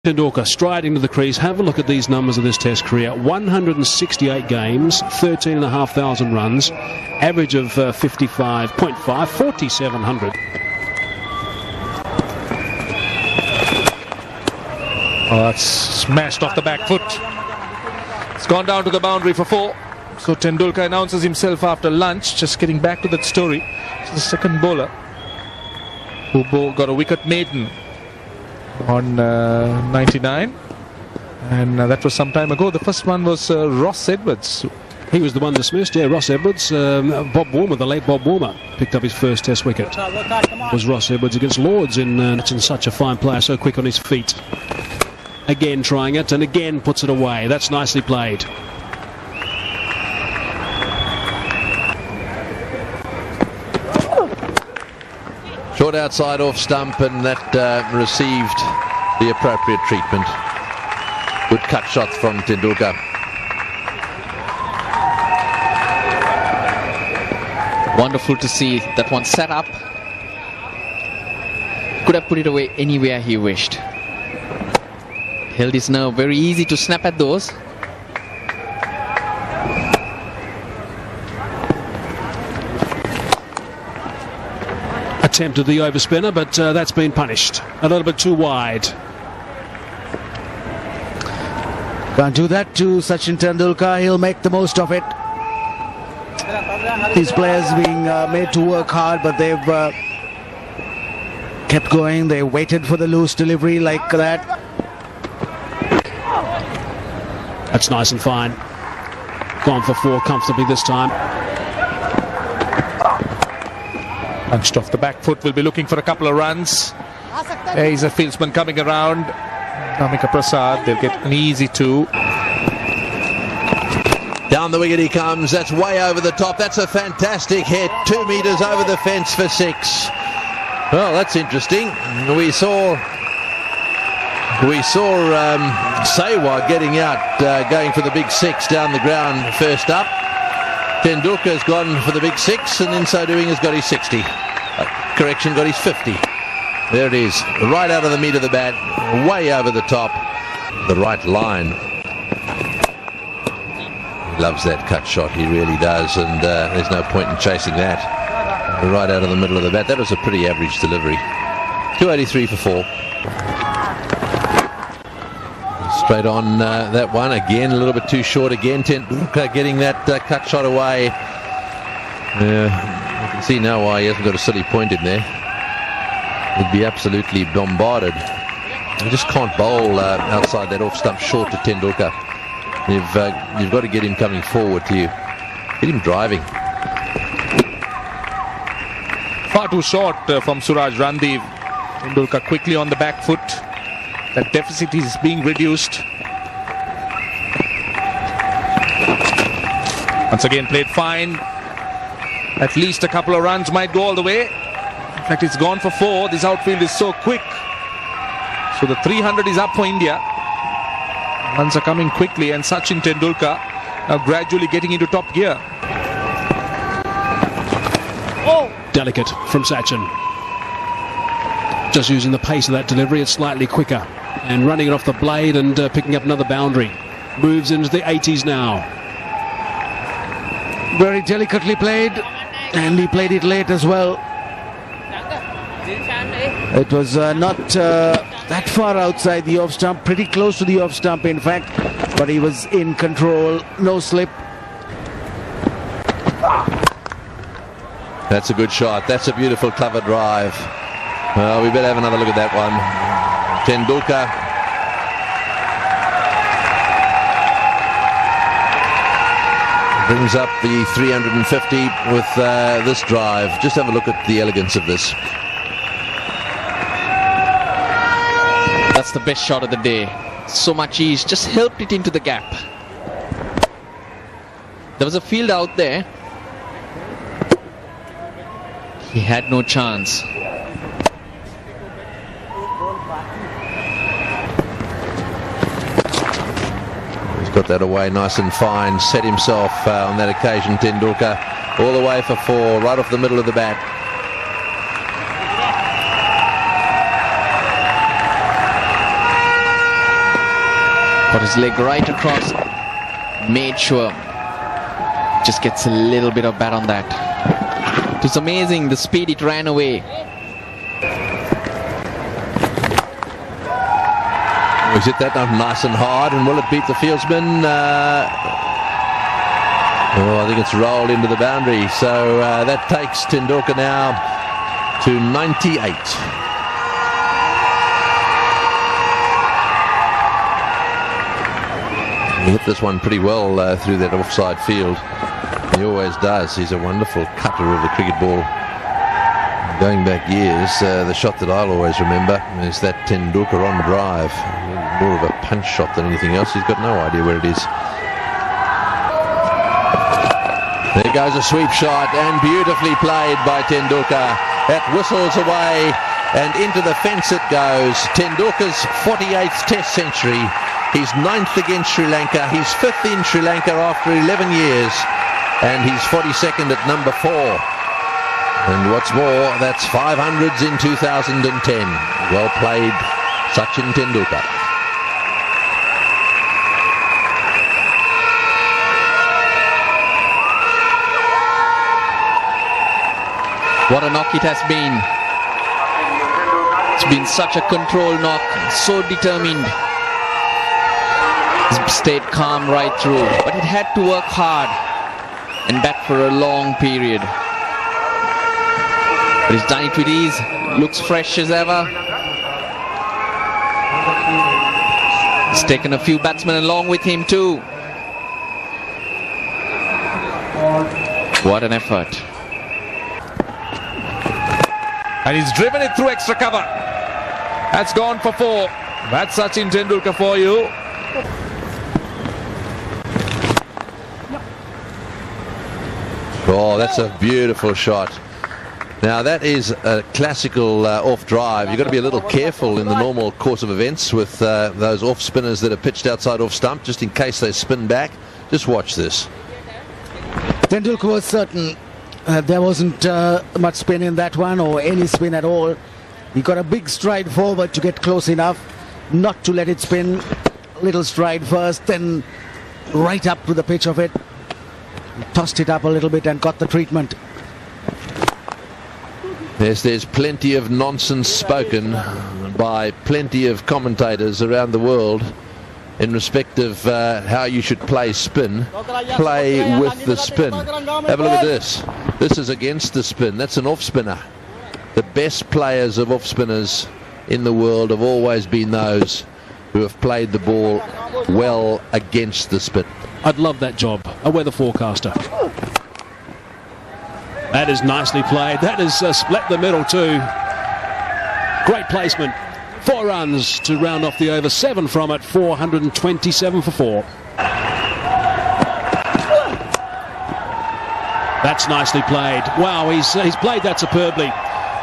Tendulkar striding to the crease. Have a look at these numbers of this Test career. 168 games, 13,500 runs, average of 55.5, 4,700. Oh, that's smashed off the back foot. It's gone down to the boundary for 4. So Tendulkar announces himself after lunch. Just getting back to that story. It's the second bowler who got a wicket maiden on 99, and that was some time ago. The first one was Ross Edwards. He was the one dismissed, yeah, Ross Edwards. Bob Warmer, the late Bob Warmer, picked up his first Test wicket. It was Ross Edwards against Lords in such a fine player, so quick on his feet. Again trying it, and again puts it away. That's nicely played. Short outside off stump, and that received the appropriate treatment. Good cut shots from Tendulkar. Wonderful to see that one set up. Could have put it away anywhere he wished. Held his nerve, very easy to snap at those. Attempted the overspinner, but that's been punished. A little bit too wide. Can't do that to Sachin Tendulkar. He'll make the most of it. These players being made to work hard, but they've kept going. They waited for the loose delivery like that. That's nice and fine. Gone for 4 comfortably this time. Punched off the back foot, will be looking for a couple of runs. He's a fieldsman coming around. Namika Prasad, they'll get an easy 2. Down the wicket he comes. That's way over the top. That's a fantastic hit. 2 metres over the fence for 6. Well, that's interesting. We saw Sehwag getting out, going for the big 6 down the ground first up. Tendulkar's gone for the big 6, and in so doing has got his 60. Correction, got his 50. There it is, right out of the meat of the bat, way over the top. The right line. He loves that cut shot, he really does, and there's no point in chasing that. Right out of the middle of the bat. That was a pretty average delivery. 283 for 4. Straight on that one again, a little bit too short again. Tendulkar getting that cut shot away. You can see now why he hasn't got a silly point in there. He'd be absolutely bombarded. You just can't bowl outside that off stump short to Tendulkar. You've got to get him coming forward to you. Get him driving. Far too short from Suraj Randeep. Tendulkar quickly on the back foot. That deficit is being reduced. Once again played fine. At least a couple of runs might go all the way. In fact, it's gone for 4. This outfield is so quick. So the 300 is up for India. Runs are coming quickly, and Sachin Tendulkar now gradually getting into top gear. Delicate from Sachin. Just using the pace of that delivery, it's slightly quicker. And running it off the blade and picking up another boundary. Moves into the 80s now. Very delicately played, and he played it late as well. It was not that far outside the off stump, pretty close to the off stump in fact, but he was in control, no slip. That's a good shot. That's a beautiful cover drive. We better have another look at that one. Tendulkar. Brings up the 350 with this drive. Just have a look at the elegance of this. That's the best shot of the day. So much ease, just helped it into the gap. There was a field out there. He had no chance. Got that away nice and fine, set himself on that occasion. Tendulkar all the way for 4, right off the middle of the bat. Got his leg right across. Made sure. Just gets a little bit of bat on that. It was amazing the speed it ran away. He's hit that up nice and hard, and will it beat the fieldsman? I think it's rolled into the boundary. So that takes Tendulkar now to 98. He hit this one pretty well through that offside field. He always does. He's a wonderful cutter of the cricket ball. Going back years, the shot that I'll always remember is that Tendulkar on drive. More of a punch shot than anything else. He's got no idea where it is. There goes a sweep shot, and beautifully played by Tendulkar. That whistles away, and into the fence it goes. Tendulkar's 48th Test century. He's 9th against Sri Lanka. He's 5th in Sri Lanka after 11 years. And he's 42nd at number 4. And what's more, that's 500s in 2010. Well played, Sachin Tendulkar. What a knock it has been. It's been such a controlled knock, so determined. He's stayed calm right through, but it had to work hard and bat for a long period. But he's done it with ease, looks fresh as ever. He's taken a few batsmen along with him too. What an effort. And he's driven it through extra cover. That's gone for 4. That's Sachin Tendulkar for you. Oh, that's a beautiful shot. Now that is a classical off drive. You've got to be a little careful in the normal course of events with those off spinners that are pitched outside off stump, just in case they spin back. Just watch this. Tendulkar was certain there wasn't much spin in that one, or any spin at all. He got a big stride forward to get close enough not to let it spin. Little stride first, then right up to the pitch of it. He tossed it up a little bit and got the treatment. Yes, there's plenty of nonsense spoken by plenty of commentators around the world in respect of how you should play spin. Play with the spin. Have a look at this. This is against the spin. That's an off spinner. The best players of off spinners in the world have always been those who have played the ball well against the spin. I'd love that job, a weather forecaster. That is nicely played. That is split the middle too. Great placement. 4 runs to round off the over. 7 from it. 427 for 4. That's nicely played. Wow, he's played that superbly.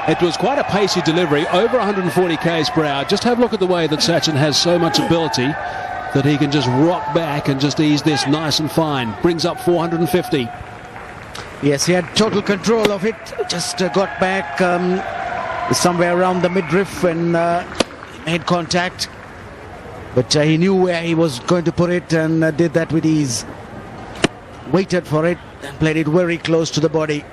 It was quite a pacey delivery, over 140 k's per hour. Just have a look at the way that Sachin has so much ability that he can just rock back and just ease this nice and fine. Brings up 450. Yes, he had total control of it. Just got back somewhere around the midriff when he made contact. But he knew where he was going to put it and did that with ease. Waited for it and played it very close to the body.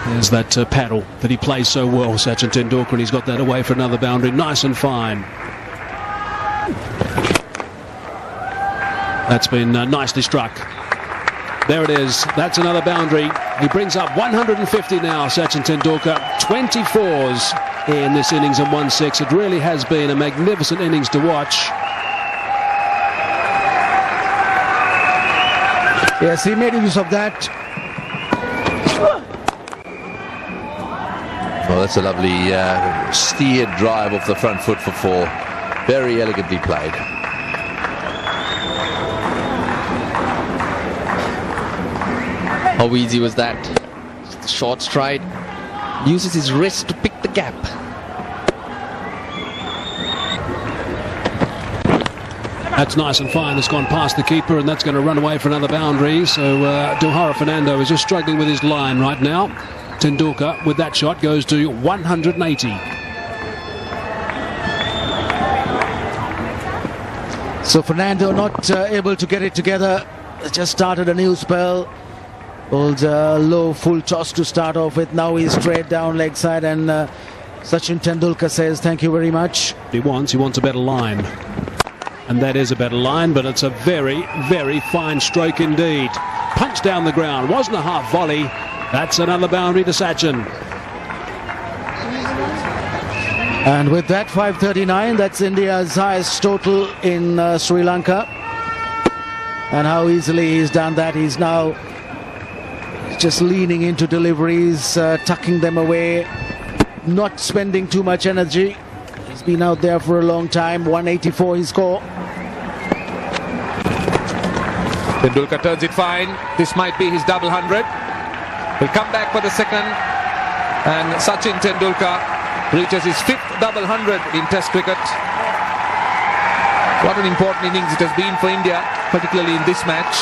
There's that paddle that he plays so well, Sachin Tendulkar, and he's got that away for another boundary. Nice and fine. That's been nicely struck. There it is. That's another boundary. He brings up 150 now, Sachin Tendulkar. 24s in this innings and 1-6. It really has been a magnificent innings to watch. Yes, he made use of that. Well, that's a lovely steered drive off the front foot for 4. Very elegantly played. How easy was that? Short stride. Uses his wrist to pick the gap. That's nice and fine. It's gone past the keeper, and that's going to run away for another boundary. So Dilhara Fernando is just struggling with his line right now. Tendulkar with that shot goes to 180. So Fernando not able to get it together. Just started a new spell. Old low full toss to start off with. Now he's straight down leg side, and Sachin Tendulkar says thank you very much. He wants a better line. And that is a better line, but it's a very, very fine stroke indeed. Punch down the ground. Wasn't a half volley. That's another boundary to Sachin. And with that, 539, that's India's highest total in Sri Lanka. And how easily he's done that. He's now just leaning into deliveries, tucking them away, not spending too much energy. He's been out there for a long time. 184 his score. Tendulkar turns it fine. This might be his double 100. He'll come back for the second. And Sachin Tendulkar reaches his 5th double 100 in Test cricket. What an important innings it has been for India, particularly in this match.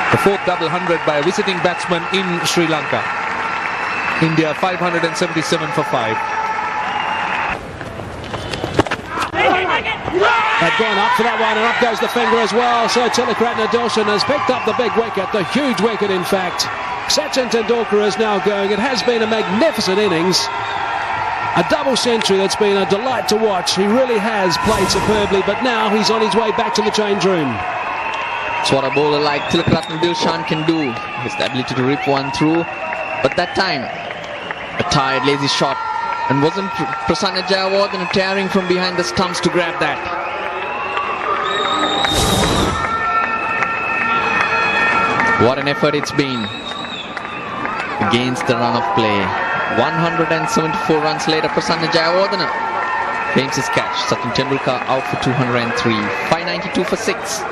The 4th double 100 by a visiting batsman in Sri Lanka. India 577 for 5. They've gone up for that one, and up goes the finger as well. So Tillakaratne Dawson has picked up the big wicket, the huge wicket in fact. Sachin Tendulkar is now going. It has been a magnificent innings. A double century that's been a delight to watch. He really has played superbly, but now he's on his way back to the change room. It's what a bowler like Tillakaratne Dawson can do. He has the ability to rip one through. But that time, a tired, lazy shot. And wasn't Prasanna Jayawardene tearing from behind the stumps to grab that? What an effort it's been against the run of play. 174 runs later, Prasanna Jayawardene claims his catch. Sachin Tendulkar out for 203. 592 for 6.